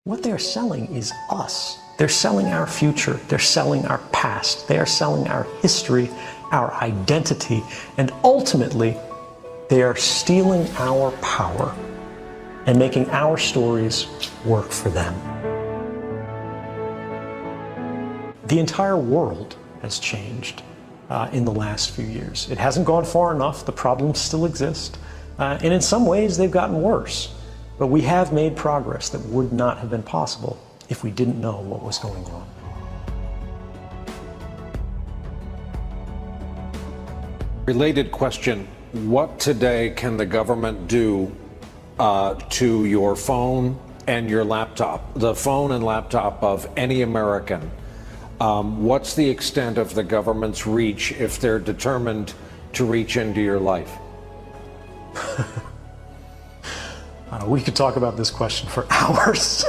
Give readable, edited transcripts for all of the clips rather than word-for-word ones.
What they're selling is us. They're selling our future. They're selling our past. They are selling our history, our identity, and ultimately, they are stealing our power and making our stories work for them. The entire world has changed in the last few years. It hasn't gone far enough. The problems still exist. And in some ways, they've gotten worse. But we have made progress that would not have been possible if we didn't know what was going on. Related question, what today can the government do to your phone and your laptop, the phone and laptop of any American? What's the extent of the government's reach if they're determined to reach into your life? We could talk about this question for hours,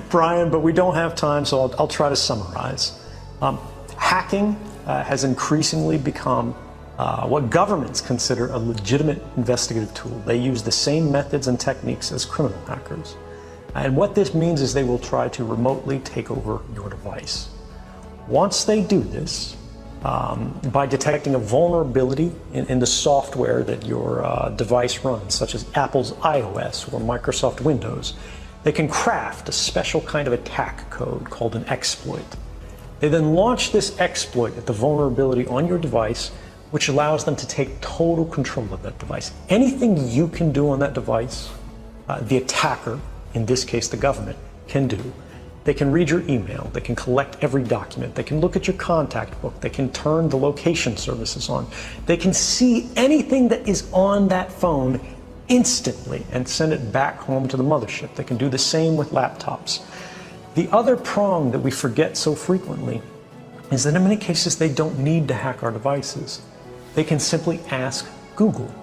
Brian, but we don't have time, so I'll try to summarize. Hacking has increasingly become what governments consider a legitimate investigative tool. They use the same methods and techniques as criminal hackers. And what this means is they will try to remotely take over your device. Once they do this, by detecting a vulnerability in the software that your device runs, such as Apple's iOS or Microsoft Windows, they can craft a special kind of attack code called an exploit. They then launch this exploit at the vulnerability on your device, which allows them to take total control of that device. Anything you can do on that device, the attacker, in this case the government, can do. They can read your email, they can collect every document, they can look at your contact book, they can turn the location services on, they can see anything that is on that phone instantly and send it back home to the mothership. They can do the same with laptops. The other prong that we forget so frequently is that in many cases they don't need to hack our devices. They can simply ask Google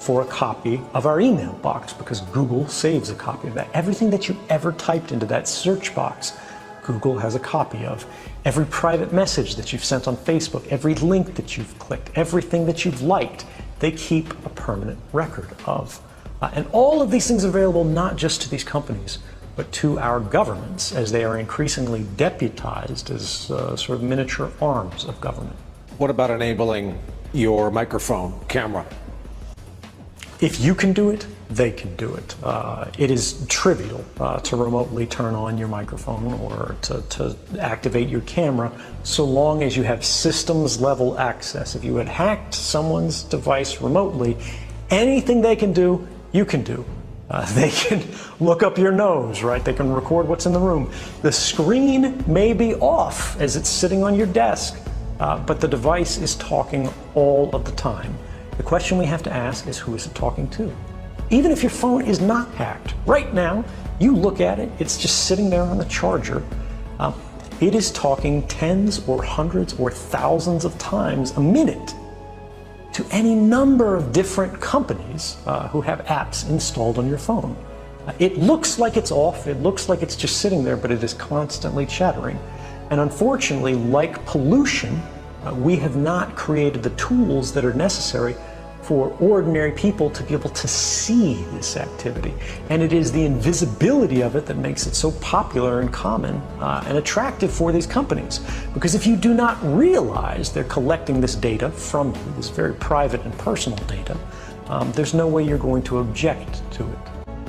for a copy of our email box, because Google saves a copy of that. Everything that you ever typed into that search box, Google has a copy of. Every private message that you've sent on Facebook, every link that you've clicked, everything that you've liked, they keep a permanent record of. And all of these things are available not just to these companies, but to our governments, as they are increasingly deputized as sort of miniature arms of government. What about enabling your microphone, camera? If you can do it, they can do it. It is trivial to remotely turn on your microphone or to activate your camera, so long as you have systems level access. If you had hacked someone's device remotely, anything they can do, you can do. They can look up your nose, right? They can record what's in the room. The screen may be off as it's sitting on your desk, but the device is talking all of the time. The question we have to ask is, who is it talking to? Even if your phone is not hacked, right now, you look at it, it's just sitting there on the charger. It is talking tens or hundreds or thousands of times a minute to any number of different companies who have apps installed on your phone. It looks like it's off, it looks like it's just sitting there, but it is constantly chattering. And unfortunately, like pollution, we have not created the tools that are necessary for ordinary people to be able to see this activity. And it is the invisibility of it that makes it so popular and common and attractive for these companies. Because if you do not realize they're collecting this data from you, this very private and personal data, there's no way you're going to object to it.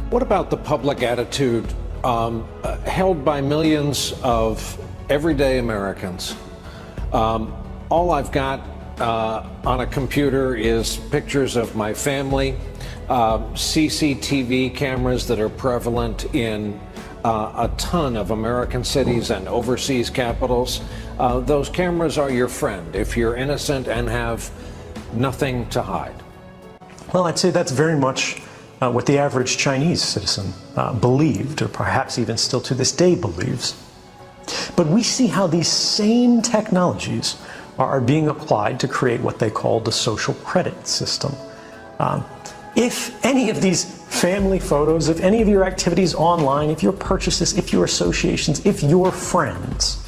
What about the public attitude held by millions of everyday Americans? All I've got on a computer is pictures of my family, CCTV cameras that are prevalent in a ton of American cities and overseas capitals. Those cameras are your friend if you're innocent and have nothing to hide. Well, I'd say that's very much what the average Chinese citizen believed, or perhaps even still to this day believes. But we see how these same technologies are being applied to create what they call the social credit system. If any of these family photos, if any of your activities online, if your purchases, if your associations, if your friends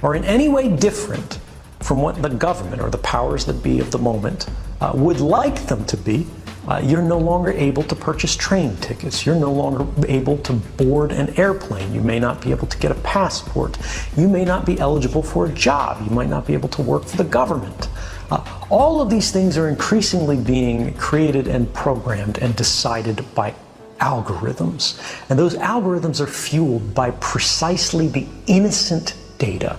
are in any way different from what the government or the powers that be of the moment would like them to be, You're no longer able to purchase train tickets. You're no longer able to board an airplane. You may not be able to get a passport. You may not be eligible for a job. You might not be able to work for the government. All of these things are increasingly being created and programmed and decided by algorithms. And those algorithms are fueled by precisely the innocent data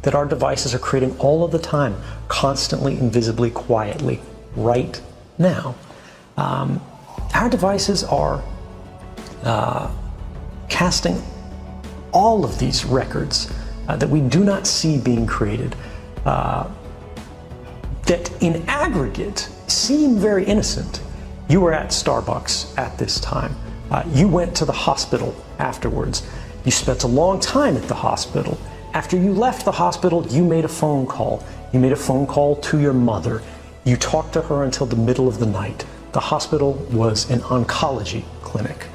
that our devices are creating all of the time, constantly, invisibly, quietly, right now. Our devices are casting all of these records that we do not see being created, that in aggregate seem very innocent. You were at Starbucks at this time. You went to the hospital afterwards. You spent a long time at the hospital. After you left the hospital, you made a phone call. You made a phone call to your mother. You talked to her until the middle of the night. The hospital was an oncology clinic.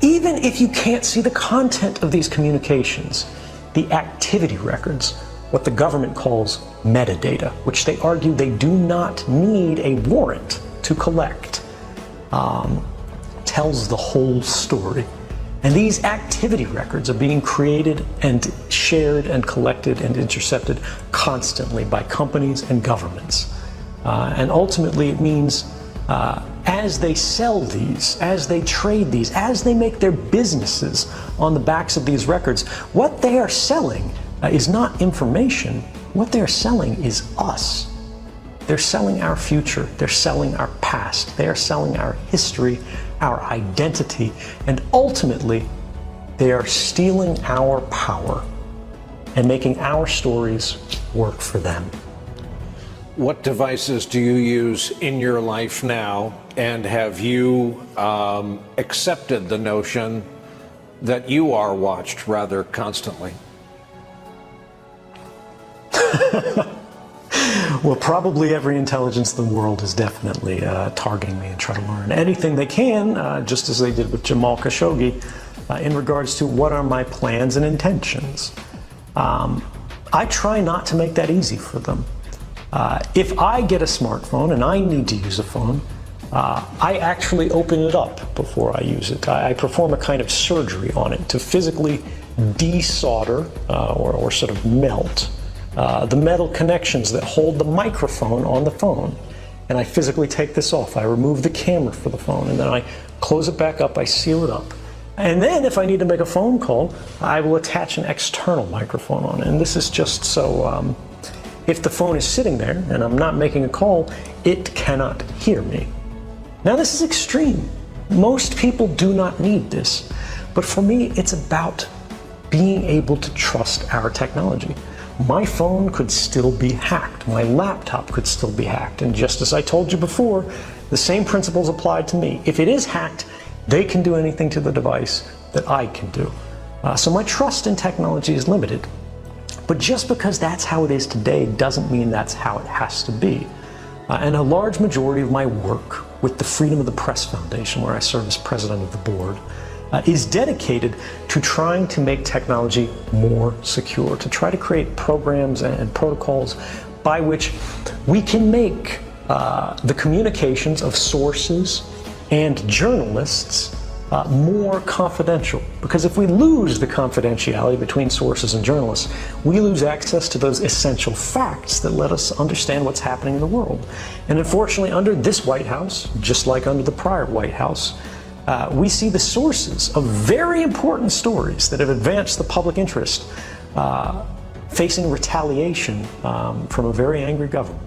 Even if you can't see the content of these communications, the activity records, what the government calls metadata, which they argue they do not need a warrant to collect, tells the whole story. And these activity records are being created and shared and collected and intercepted constantly by companies and governments. And ultimately it means as they sell these, as they trade these, as they make their businesses on the backs of these records, what they are selling is not information. What they're selling is us. They're selling our future. They're selling our past. They are selling our history, our identity, and ultimately, they are stealing our power and making our stories work for them. What devices do you use in your life now, and have you accepted the notion that you are watched rather constantly? Well, probably every intelligence in the world is definitely targeting me and trying to learn anything they can, just as they did with Jamal Khashoggi, in regards to what are my plans and intentions. I try not to make that easy for them. If I get a smartphone and I need to use a phone, I actually open it up before I use it. I perform a kind of surgery on it to physically desolder or sort of melt the metal connections that hold the microphone on the phone. And I physically take this off. I remove the camera for the phone, and then I close it back up, I seal it up. And then if I need to make a phone call, I will attach an external microphone on it. And this is just so if the phone is sitting there and I'm not making a call, it cannot hear me. Now this is extreme. Most people do not need this. But for me, it's about being able to trust our technology. My phone could still be hacked. My laptop could still be hacked. And just as I told you before, the same principles apply to me. If it is hacked, they can do anything to the device that I can do. So my trust in technology is limited. But just because that's how it is today doesn't mean that's how it has to be. And a large majority of my work with the Freedom of the Press Foundation, where I serve as president of the board, is dedicated to trying to make technology more secure, to try to create programs and protocols by which we can make the communications of sources and journalists more confidential. Because if we lose the confidentiality between sources and journalists, we lose access to those essential facts that let us understand what's happening in the world. And unfortunately, under this White House, just like under the prior White House, we see the sources of very important stories that have advanced the public interest facing retaliation from a very angry government.